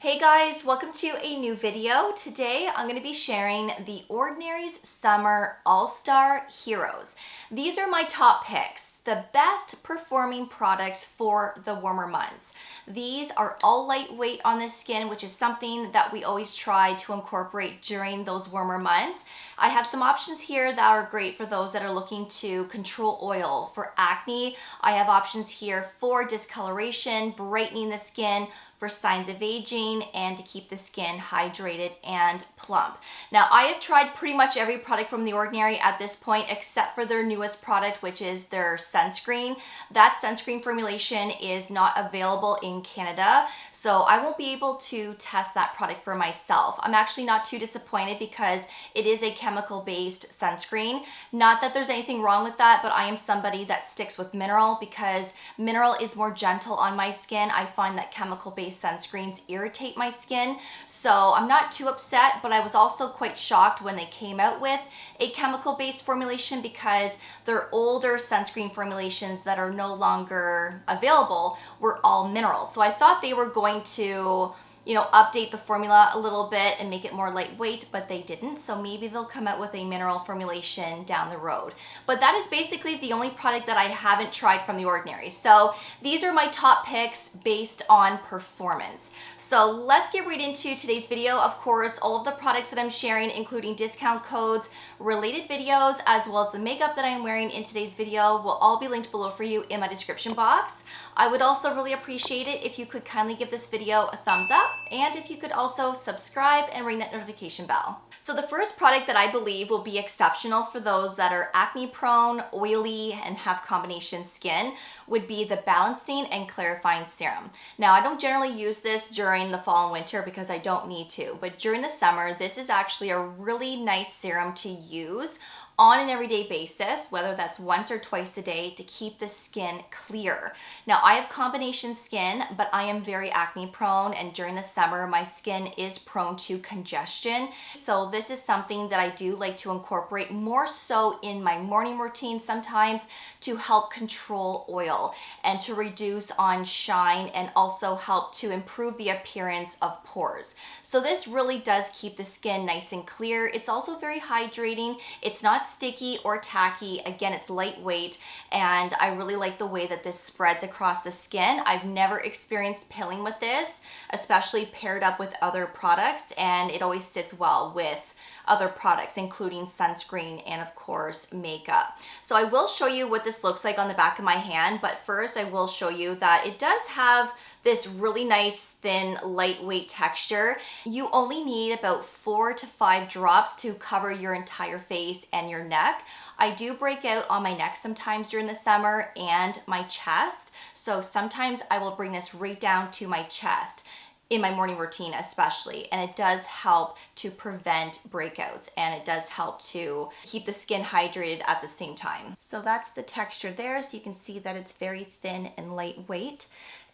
Hey guys, welcome to a new video. Today I'm going to be sharing the Ordinary's Summer All-Star Heroes. These are my top picks, the best performing products for the warmer months. These are all lightweight on the skin, which is something that we always try to incorporate during those warmer months. I have some options here that are great for those that are looking to control oil. For acne, I have options here for discoloration, brightening the skin, for signs of aging, and to keep the skin hydrated and plump. Now, I have tried pretty much every product from The Ordinary at this point, except for their newest product, which is their sunscreen. That sunscreen formulation is not available in Canada, so I won't be able to test that product for myself. I'm actually not too disappointed because it is a chemical-based sunscreen. Not that there's anything wrong with that, but I am somebody that sticks with mineral because mineral is more gentle on my skin. I find that chemical-based sunscreens irritate my skin, so I'm not too upset, but I was also quite shocked when they came out with a chemical-based formulation because their older sunscreen formulations that are no longer available were all mineral. So I thought they were going to update the formula a little bit and make it more lightweight, but they didn't. So maybe they'll come out with a mineral formulation down the road. But that is basically the only product that I haven't tried from The Ordinary. So these are my top picks based on performance. So let's get right into today's video. Of course, all of the products that I'm sharing, including discount codes, related videos, as well as the makeup that I'm wearing in today's video, will all be linked below for you in my description box. I would also really appreciate it if you could kindly give this video a thumbs up, and if you could also subscribe and ring that notification bell. So the first product that I believe will be exceptional for those that are acne prone, oily, and have combination skin would be the Balancing and Clarifying Serum. Now, I don't generally use this during the fall and winter because I don't need to, but during the summer, this is actually a really nice serum to use on an everyday basis, whether that's once or twice a day, to keep the skin clear. Now, I have combination skin, but I am very acne prone, and during the summer, my skin is prone to congestion. So this is something that I do like to incorporate more so in my morning routine sometimes to help control oil and to reduce on shine and also help to improve the appearance of pores. So this really does keep the skin nice and clear. It's also very hydrating. It's not sticky or tacky. Again, it's lightweight, and I really like the way that this spreads across the skin. I've never experienced pilling with this, especially paired up with other products, and it always sits well with other products, including sunscreen and of course makeup. So I will show you what this looks like on the back of my hand, but first I will show you that it does have this really nice thin lightweight texture. You only need about 4 to 5 drops to cover your entire face and your neck. I do break out on my neck sometimes during the summer and my chest, so sometimes I will bring this right down to my chest in my morning routine especially, and it does help to prevent breakouts, and it does help to keep the skin hydrated at the same time. So that's the texture there, so you can see that it's very thin and lightweight,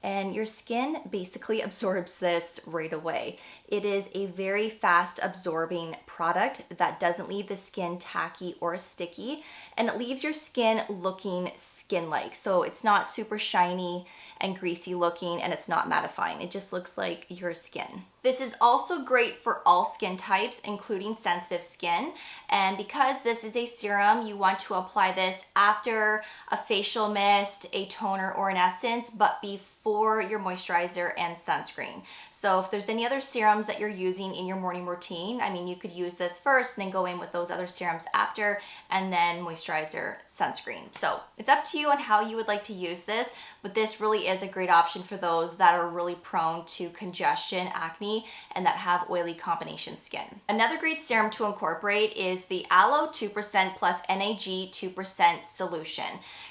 and your skin basically absorbs this right away. It is a very fast absorbing product that doesn't leave the skin tacky or sticky, and it leaves your skin looking skin-like. So it's not super shiny and greasy looking, and it's not mattifying. It just looks like your skin. This is also great for all skin types, including sensitive skin. And because this is a serum, you want to apply this after a facial mist, a toner, or an essence, but before your moisturizer and sunscreen. So if there's any other serums that you're using in your morning routine, I mean, you could use this first and then go in with those other serums after, and then moisturizer, sunscreen. So it's up to you on how you would like to use this, but this really is a great option for those that are really prone to congestion, acne, and that have oily combination skin. Another great serum to incorporate is the Aloe 2% plus NAG 2% solution.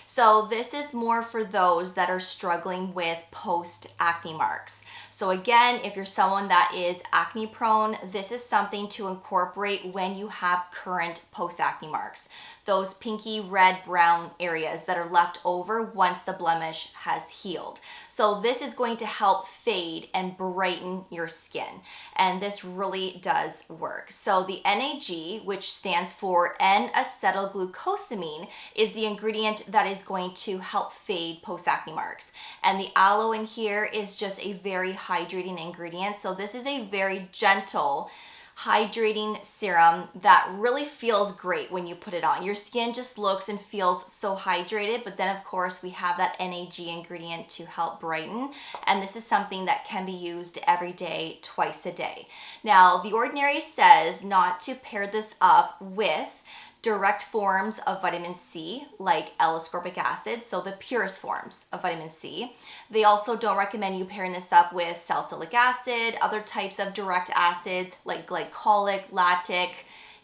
So this is more for those that are struggling with post-acne marks. So again, if you're someone that is acne prone, this is something to incorporate when you have current post-acne marks. Those pinky red brown areas that are left over once the blemish has healed. So this is going to help fade and brighten your skin. And this really does work. So the NAG, which stands for N-acetylglucosamine, is the ingredient that is going to help fade post-acne marks. And the aloe in here is just a very hydrating ingredient. So this is a very gentle, hydrating serum that really feels great when you put it on. Your skin just looks and feels so hydrated, but then of course we have that NAG ingredient to help brighten, and this is something that can be used every day, twice a day. Now, The Ordinary says not to pair this up with direct forms of vitamin C, like L-ascorbic acid, so the purest forms of vitamin C. They also don't recommend you pairing this up with salicylic acid, other types of direct acids like glycolic, lactic,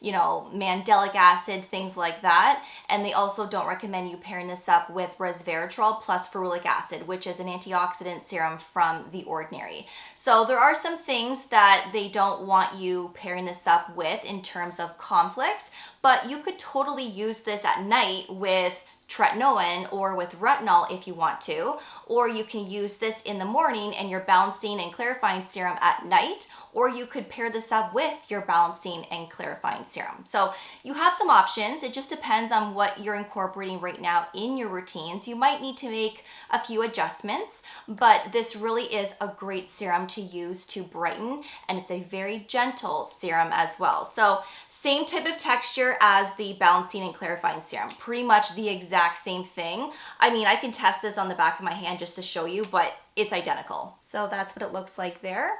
mandelic acid, things like that. And they also don't recommend you pairing this up with resveratrol plus ferulic acid, which is an antioxidant serum from The Ordinary. So there are some things that they don't want you pairing this up with in terms of conflicts, but you could totally use this at night with tretinoin or with retinol if you want to, or you can use this in the morning and your balancing and clarifying serum at night, or you could pair this up with your balancing and clarifying serum. So you have some options. It just depends on what you're incorporating right now in your routines. You might need to make a few adjustments, but this really is a great serum to use to brighten, and it's a very gentle serum as well. So same type of texture as the balancing and clarifying serum, pretty much the exact same thing. I mean, I can test this on the back of my hand just to show you, but it's identical. So that's what it looks like there.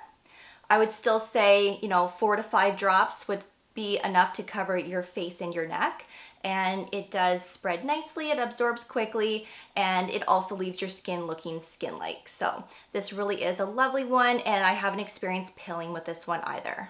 I would still say, 4 to 5 drops would be enough to cover your face and your neck. And it does spread nicely, it absorbs quickly, and it also leaves your skin looking skin-like. So this really is a lovely one, and I haven't experienced pilling with this one either.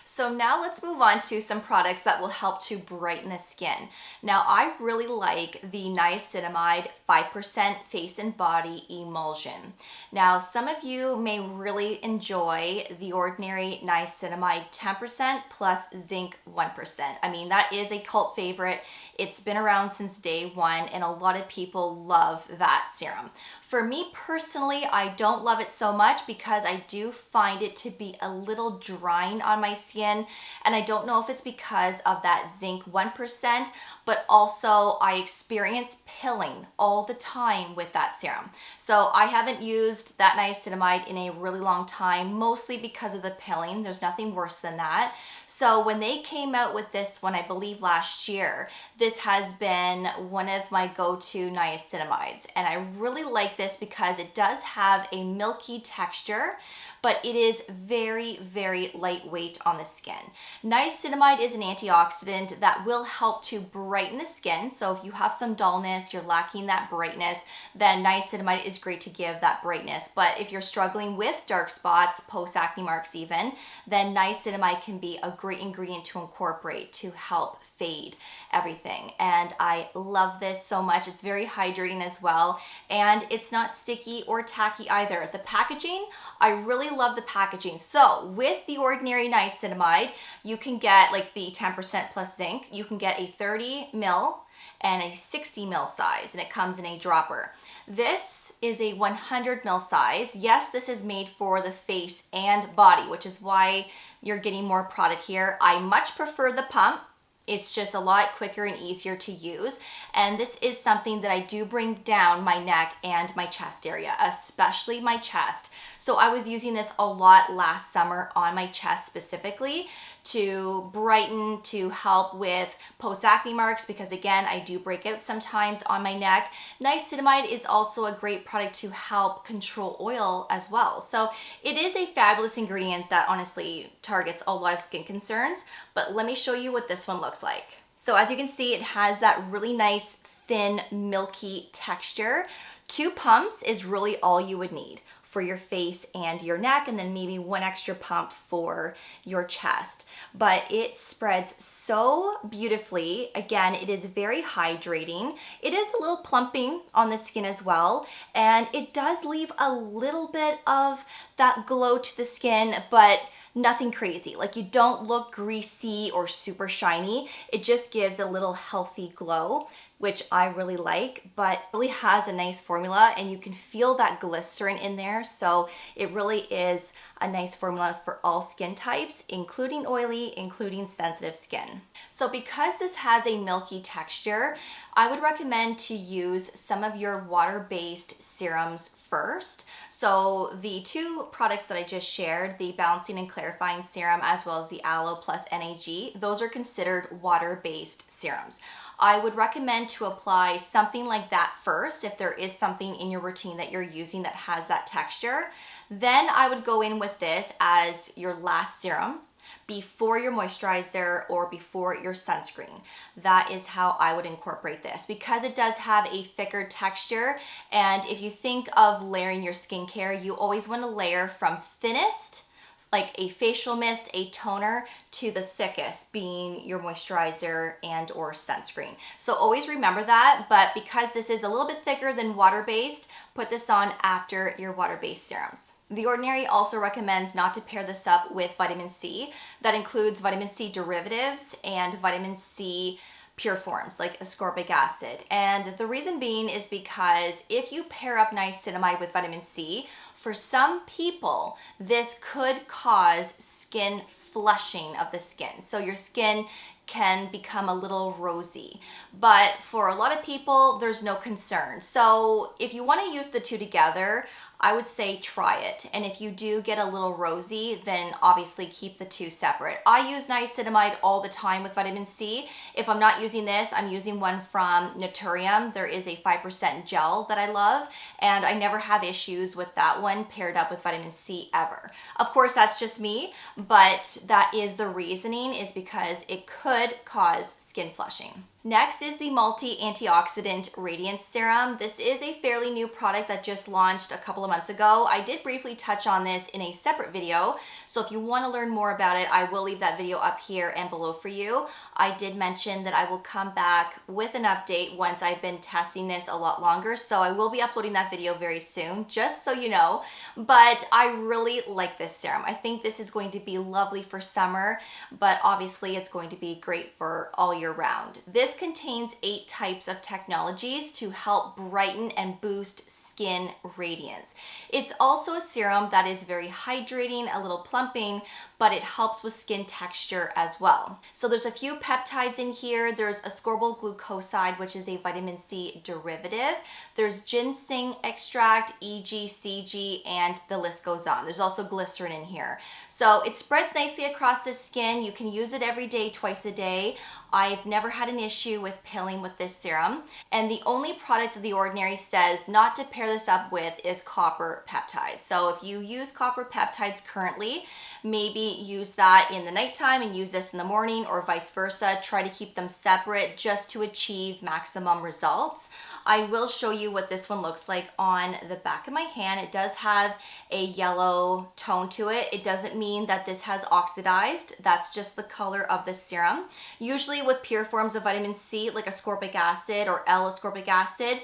So now let's move on to some products that will help to brighten the skin. Now, I really like the Niacinamide 5% Face and Body Emulsion. Now, some of you may really enjoy The Ordinary Niacinamide 10% plus zinc 1%. I mean, that is a cult favorite. It's been around since day one, and a lot of people love that serum. For me personally, I don't love it so much because I do find it to be a little drying on my skin, and I don't know if it's because of that zinc 1%, but also I experience pilling all the time with that serum. So I haven't used that niacinamide in a really long time, mostly because of the pilling. There's nothing worse than that. So when they came out with this one, I believe last year, this has been one of my go-to niacinamides, and I really like this because it does have a milky texture, but it is very, very lightweight on the skin. Niacinamide is an antioxidant that will help to brighten the skin. So if you have some dullness, you're lacking that brightness, then niacinamide is great to give that brightness. But if you're struggling with dark spots, post-acne marks even, then niacinamide can be a great ingredient to incorporate to help fade everything. And I love this so much. It's very hydrating as well, and it's not sticky or tacky either. The packaging, I really love the packaging. So with The Ordinary Niacinamide, you can get like the 10% plus zinc. You can get a 30 ml and a 60 ml size, and it comes in a dropper. This is a 100 ml size. Yes, this is made for the face and body, which is why you're getting more product here. I much prefer the pump. It's just a lot quicker and easier to use. And this is something that I do bring down my neck and my chest area, especially my chest. So I was using this a lot last summer on my chest specifically to brighten, to help with post-acne marks, because again, I do break out sometimes on my neck. Niacinamide is also a great product to help control oil as well. So it is a fabulous ingredient that honestly targets a lot of skin concerns, but let me show you what this one looks like. So as you can see, it has that really nice, thin, milky texture. 2 pumps is really all you would need for your face and your neck, and then maybe 1 extra pump for your chest. But it spreads so beautifully. Again, it is very hydrating. It is a little plumping on the skin as well, and it does leave a little bit of that glow to the skin, but nothing crazy. Like, you don't look greasy or super shiny. It just gives a little healthy glow, which I really like, but it really has a nice formula and you can feel that glycerin in there. So it really is a nice formula for all skin types, including oily, including sensitive skin. So because this has a milky texture, I would recommend to use some of your water-based serums first. So the two products that I just shared, the Balancing and Clarifying Serum as well as the Aloe plus NAG, those are considered water-based serums. I would recommend to apply something like that first if there is something in your routine that you're using that has that texture. Then I would go in with this as your last serum before your moisturizer or before your sunscreen. That is how I would incorporate this because it does have a thicker texture. And if you think of layering your skincare, you always want to layer from thinnest, like a facial mist, a toner, to the thickest being your moisturizer and or sunscreen. So always remember that, but because this is a little bit thicker than water-based, put this on after your water-based serums. The Ordinary also recommends not to pair this up with vitamin C. That includes vitamin C derivatives and vitamin C pure forms like ascorbic acid. And the reason being is because if you pair up niacinamide with vitamin C, for some people, this could cause skin flushing of the skin. So your skin can become a little rosy. But for a lot of people, there's no concern. So if you want to use the two together, I would say try it. And if you do get a little rosy, then obviously keep the two separate. I use niacinamide all the time with vitamin C. If I'm not using this, I'm using one from Naturium. There is a 5% gel that I love, and I never have issues with that one paired up with vitamin C ever. Of course, that's just me, but that is the reasoning, is because it could cause skin flushing. Next is the Multi-Antioxidant Radiance Serum. This is a fairly new product that just launched a couple of months ago. I did briefly touch on this in a separate video, so if you want to learn more about it, I will leave that video up here and below for you. I did mention that I will come back with an update once I've been testing this a lot longer, so I will be uploading that video very soon, just so you know. But I really like this serum. I think this is going to be lovely for summer, but obviously it's going to be great for all year round. This contains 8 types of technologies to help brighten and boost skin radiance. It's also a serum that is very hydrating, a little plumping, but it helps with skin texture as well. So there's a few peptides in here. There's ascorbyl glucoside, which is a vitamin C derivative. There's ginseng extract, EGCG, and the list goes on. There's also glycerin in here. So it spreads nicely across the skin. You can use it every day, twice a day. I've never had an issue with pilling with this serum. And the only product that The Ordinary says not to pair this up with is copper peptides. So if you use copper peptides currently, maybe use that in the nighttime and use this in the morning, or vice versa. Try to keep them separate just to achieve maximum results. I will show you what this one looks like on the back of my hand. It does have a yellow tone to it. It doesn't mean that this has oxidized. That's just the color of the serum. Usually with pure forms of vitamin C, like ascorbic acid or L-ascorbic acid,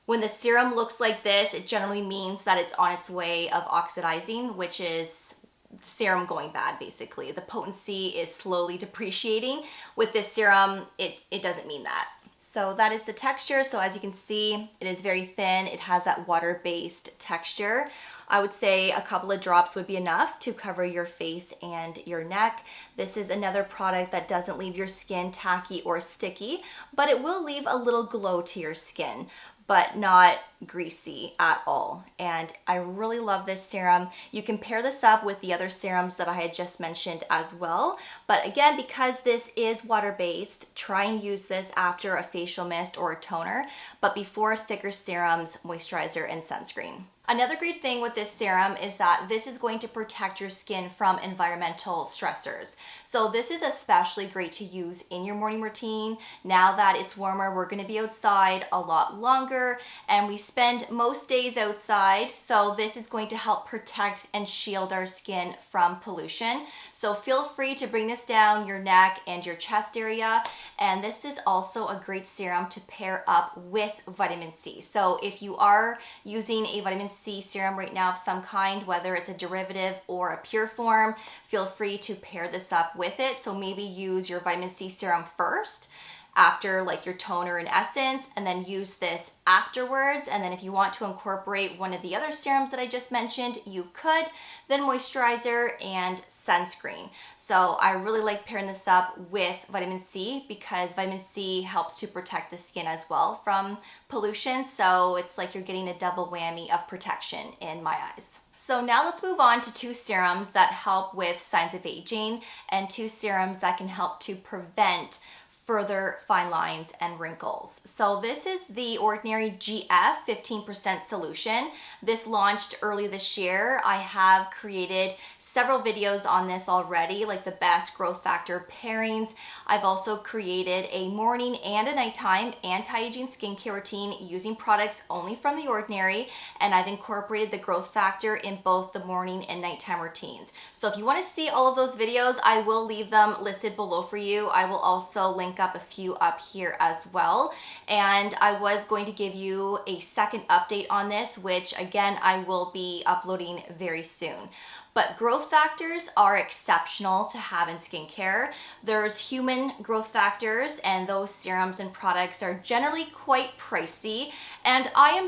when the serum looks like this, it generally means that it's on its way of oxidizing, which is serum going bad, basically. The potency is slowly depreciating. With this serum, it doesn't mean that. So that is the texture. So as you can see, it is very thin. It has that water-based texture. I would say a couple of drops would be enough to cover your face and your neck. This is another product that doesn't leave your skin tacky or sticky, but it will leave a little glow to your skin, but not greasy at all. And I really love this serum. You can pair this up with the other serums that I had just mentioned as well. But again, because this is water-based, try and use this after a facial mist or a toner, but before thicker serums, moisturizer, and sunscreen. Another great thing with this serum is that this is going to protect your skin from environmental stressors. So this is especially great to use in your morning routine. Now that it's warmer, we're going to be outside a lot longer, and we spend most days outside. So this is going to help protect and shield our skin from pollution. So feel free to bring this down your neck and your chest area. And this is also a great serum to pair up with vitamin C. So if you are using a vitamin C serum right now of some kind, whether it's a derivative or a pure form, feel free to pair this up with it. So maybe use your vitamin C serum first after like your toner and essence, and then use this afterwards. And then if you want to incorporate one of the other serums that I just mentioned, you could, then moisturizer and sunscreen. So I really like pairing this up with vitamin C because vitamin C helps to protect the skin as well from pollution. So it's like you're getting a double whammy of protection in my eyes. So now let's move on to two serums that help with signs of aging and two serums that can help to prevent further fine lines and wrinkles. So this is the Ordinary GF 15% solution. This launched early this year. I have created several videos on this already, like the best growth factor pairings. I've also created a morning and a nighttime anti-aging skincare routine using products only from The Ordinary, and I've incorporated the growth factor in both the morning and nighttime routines. So if you want to see all of those videos, I will leave them listed below for you. I will also link up a few up here as well. And I was going to give you a second update on this, which again, I will be uploading very soon. But growth factors are exceptional to have in skincare. There's human growth factors, and those serums and products are generally quite pricey. And I'm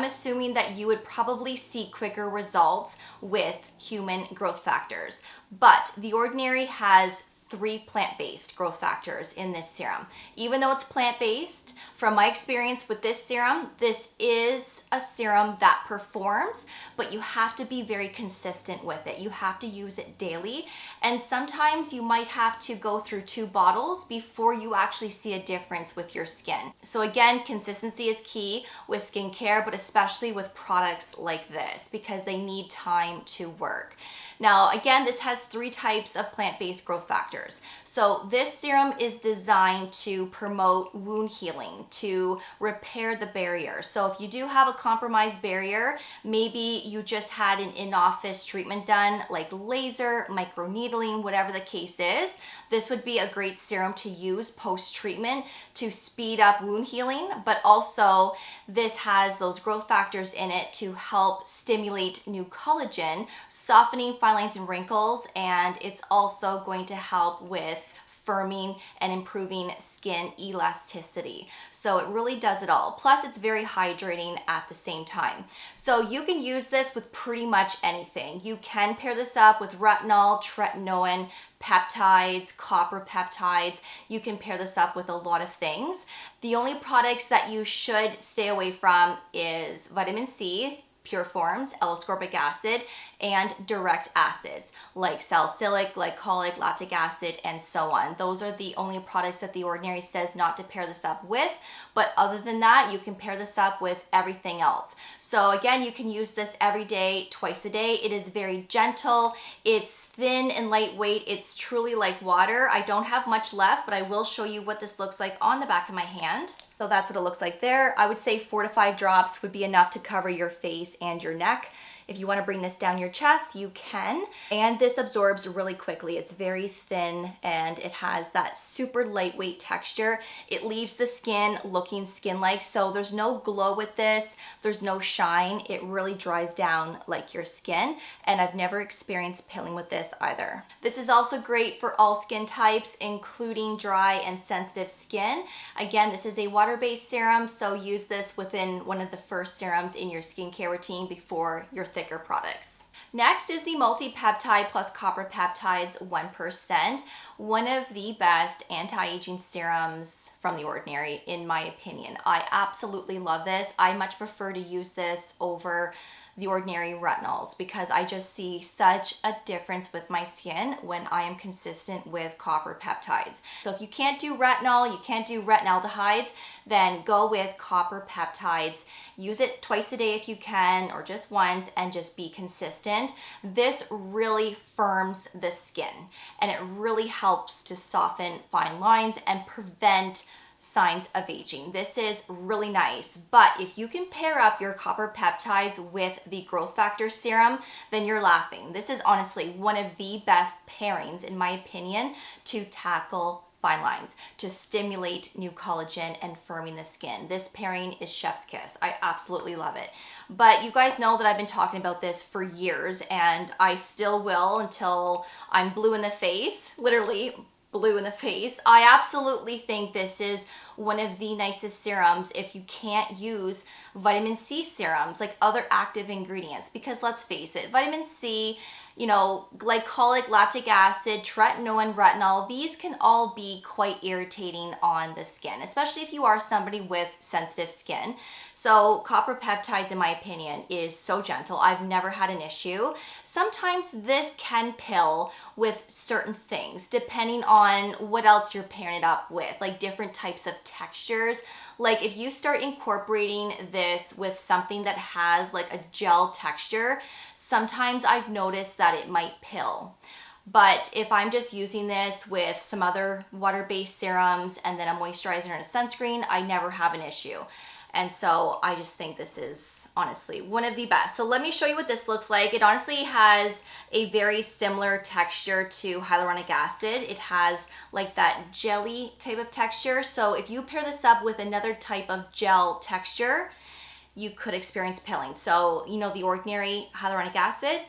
assuming that you would probably see quicker results with human growth factors. But The Ordinary has 3 plant-based growth factors in this serum. Even though it's plant-based, from my experience with this serum, this is a serum that performs, but you have to be very consistent with it. You have to use it daily, and sometimes you might have to go through 2 bottles before you actually see a difference with your skin. So again, consistency is key with skincare, but especially with products like this because they need time to work. Now, again, this has 3 types of plant-based growth factors. So this serum is designed to promote wound healing, to repair the barrier. So if you do have a compromised barrier, maybe you just had an in-office treatment done, like laser, microneedling, whatever the case is, this would be a great serum to use post-treatment to speed up wound healing, but also this has those growth factors in it to help stimulate new collagen, softening fine lines and wrinkles, and it's also going to help with firming and improving skin elasticity. So it really does it all. Plus it's very hydrating at the same time. So you can use this with pretty much anything. You can pair this up with retinol, tretinoin, peptides, copper peptides. You can pair this up with a lot of things. The only products that you should stay away from is vitamin C, pure forms, L-ascorbic acid, and direct acids like salicylic, glycolic, lactic acid, and so on. Those are the only products that The Ordinary says not to pair this up with, but other than that, you can pair this up with everything else. So again, you can use this every day, twice a day. It is very gentle. It's thin and lightweight. It's truly like water. I don't have much left, but I will show you what this looks like on the back of my hand. So that's what it looks like there. I would say 4 to 5 drops would be enough to cover your face and your neck. If you want to bring this down your chest, you can. And this absorbs really quickly. It's very thin and it has that super lightweight texture. It leaves the skin looking skin-like, so there's no glow with this. There's no shine. It really dries down like your skin, and I've never experienced peeling with this either. This is also great for all skin types, including dry and sensitive skin. Again, this is a water-based serum, so use this within one of the first serums in your skincare routine before your thicker products. Next is the Multi-Peptide plus Copper Peptides 1%, one of the best anti-aging serums from The Ordinary, in my opinion. I absolutely love this. I much prefer to use this over The Ordinary retinols because I just see such a difference with my skin when I am consistent with copper peptides. So if you can't do retinol, you can't do retinaldehydes, then go with copper peptides. Use it twice a day if you can, or just once, and just be consistent. This really firms the skin, and it really helps to soften fine lines and prevent signs of aging. This is really nice, but if you can pair up your copper peptides with the growth factor serum, then you're laughing. This is honestly one of the best pairings, in my opinion, to tackle fine lines, to stimulate new collagen and firming the skin. This pairing is chef's kiss. I absolutely love it. But you guys know that I've been talking about this for years, and I still will until I'm blue in the face, literally blue in the face. I absolutely think this is one of the nicest serums if you can't use vitamin C serums, like other active ingredients, because let's face it, vitamin C, you know, glycolic, lactic acid, tretinoin, retinol, these can all be quite irritating on the skin, especially if you are somebody with sensitive skin. So copper peptides, in my opinion, is so gentle. I've never had an issue. Sometimes this can pill with certain things, depending on what else you're pairing it up with, like different types of textures. Like if you start incorporating this with something that has like a gel texture, sometimes I've noticed that it might pill. But if I'm just using this with some other water-based serums and then a moisturizer and a sunscreen, I never have an issue. And so I just think this is honestly one of the best. So let me show you what this looks like. It honestly has a very similar texture to hyaluronic acid. It has like that jelly type of texture. So if you pair this up with another type of gel texture, you could experience pilling. So, you know, the ordinary hyaluronic acid,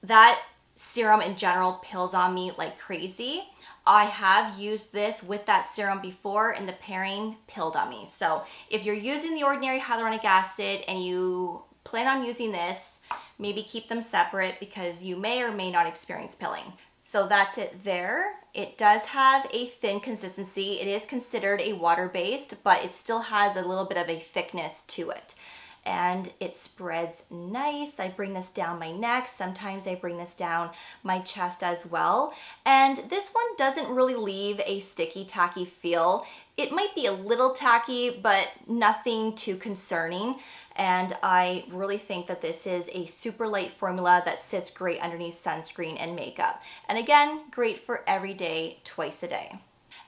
that serum in general pills on me like crazy. I have used this with that serum before and the pairing pilled on me. So if you're using the ordinary hyaluronic acid and you plan on using this, maybe keep them separate because you may or may not experience pilling. So that's it there. It does have a thin consistency. It is considered a water-based, but it still has a little bit of a thickness to it. And it spreads nice. I bring this down my neck. Sometimes I bring this down my chest as well. And this one doesn't really leave a sticky, tacky feel. It might be a little tacky, but nothing too concerning. And I really think that this is a super light formula that sits great underneath sunscreen and makeup. And again, great for every day, twice a day.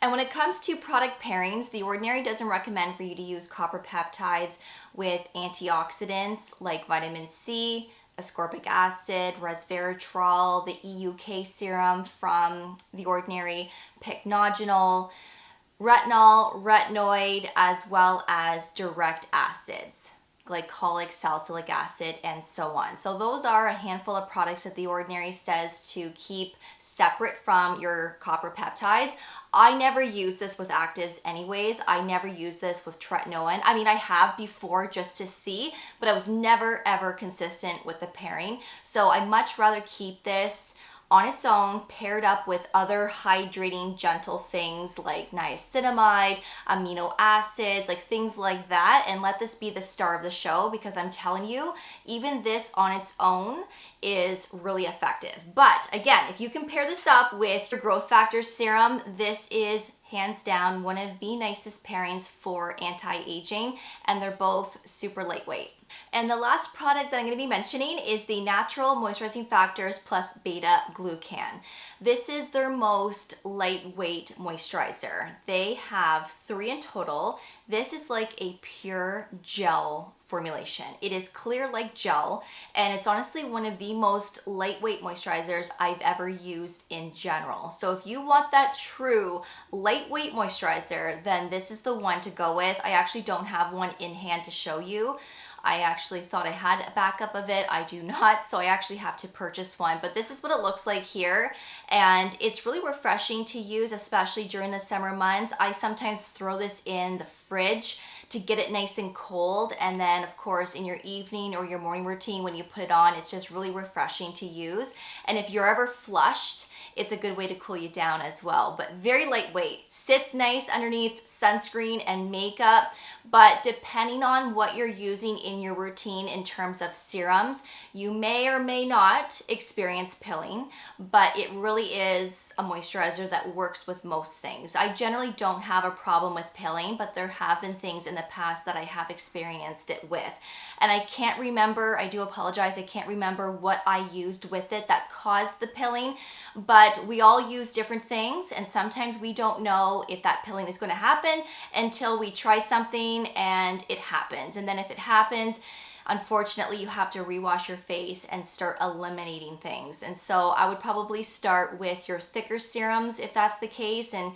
And when it comes to product pairings, The Ordinary doesn't recommend for you to use copper peptides with antioxidants like vitamin C, ascorbic acid, resveratrol, the EUK serum from The Ordinary, pycnogenol, retinol, retinoid, as well as direct acids, glycolic, salicylic acid, and so on. So those are a handful of products that The Ordinary says to keep separate from your copper peptides. I never use this with actives anyways. I never use this with tretinoin. I mean, I have before just to see, but I was never ever consistent with the pairing. So I much rather keep this on its own, paired up with other hydrating, gentle things like niacinamide, amino acids, like things like that, and let this be the star of the show, because I'm telling you, even this on its own is really effective. But again, if you can pair this up with your growth factor serum, this is hands down one of the nicest pairings for anti-aging, and they're both super lightweight. And the last product that I'm going to be mentioning is the Natural Moisturizing Factors plus Beta-Glucan. This is their most lightweight moisturizer. They have 3 in total. This is like a pure gel formulation. It is clear like gel, and it's honestly one of the most lightweight moisturizers I've ever used in general. So if you want that true lightweight moisturizer, then this is the one to go with. I actually don't have one in hand to show you. I actually thought I had a backup of it. I do not, so I actually have to purchase one. But this is what it looks like here, and it's really refreshing to use, especially during the summer months. I sometimes throw this in the fridge to get it nice and cold, and then of course in your evening or your morning routine when you put it on, it's just really refreshing to use. And if you're ever flushed, it's a good way to cool you down as well. But very lightweight, sits nice underneath sunscreen and makeup, but depending on what you're using in your routine in terms of serums, you may or may not experience pilling, but it really is a moisturizer that works with most things. I generally don't have a problem with pilling, but there have been things in the past that I have experienced it with. And I can't remember, I do apologize, I can't remember what I used with it that caused the pilling, but we all use different things, and sometimes we don't know if that pilling is going to happen until we try something and it happens. And then if it happens, unfortunately you have to rewash your face and start eliminating things. And so I would probably start with your thicker serums if that's the case, and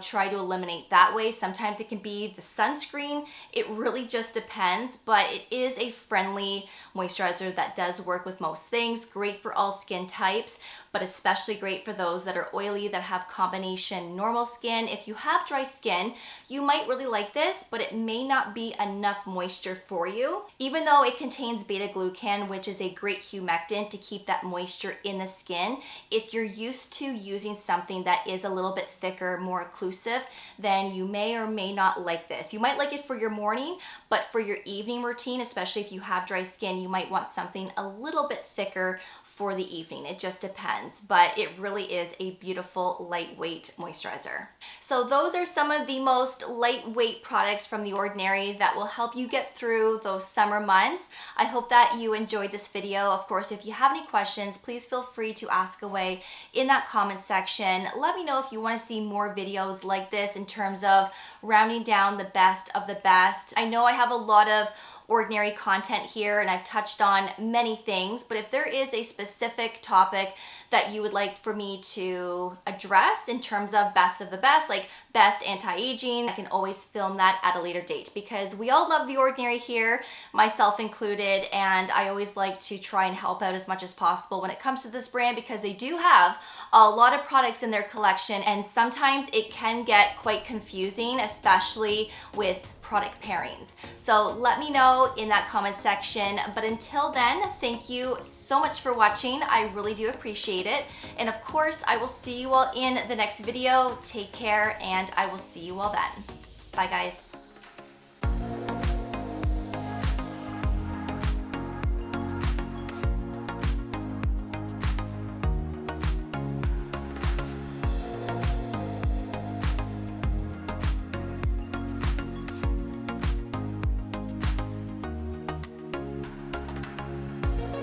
try to eliminate that way. Sometimes it can be the sunscreen. It really just depends, but it is a friendly moisturizer that does work with most things. Great for all skin types, but especially great for those that are oily, that have combination normal skin. If you have dry skin, you might really like this, but it may not be enough moisture for you. Even though it contains beta-glucan, which is a great humectant to keep that moisture in the skin, if you're used to using something that is a little bit thicker, more occlusive, then you may or may not like this. You might like it for your morning, but for your evening routine, especially if you have dry skin, you might want something a little bit thicker for the evening. It just depends, but it really is a beautiful lightweight moisturizer. So those are some of the most lightweight products from The Ordinary that will help you get through those summer months. I hope that you enjoyed this video. Of course, if you have any questions, please feel free to ask away in that comment section. Let me know if you want to see more videos like this in terms of rounding down the best of the best. I know I have a lot of Ordinary content here and I've touched on many things, but if there is a specific topic that you would like for me to address in terms of best of the best, like best anti-aging, I can always film that at a later date, because we all love The Ordinary here, myself included, and I always like to try and help out as much as possible when it comes to this brand, because they do have a lot of products in their collection and sometimes it can get quite confusing, especially with product pairings. So let me know in that comment section. But until then, thank you so much for watching. I really do appreciate it. And of course, I will see you all in the next video. Take care, and I will see you all then. Bye, guys.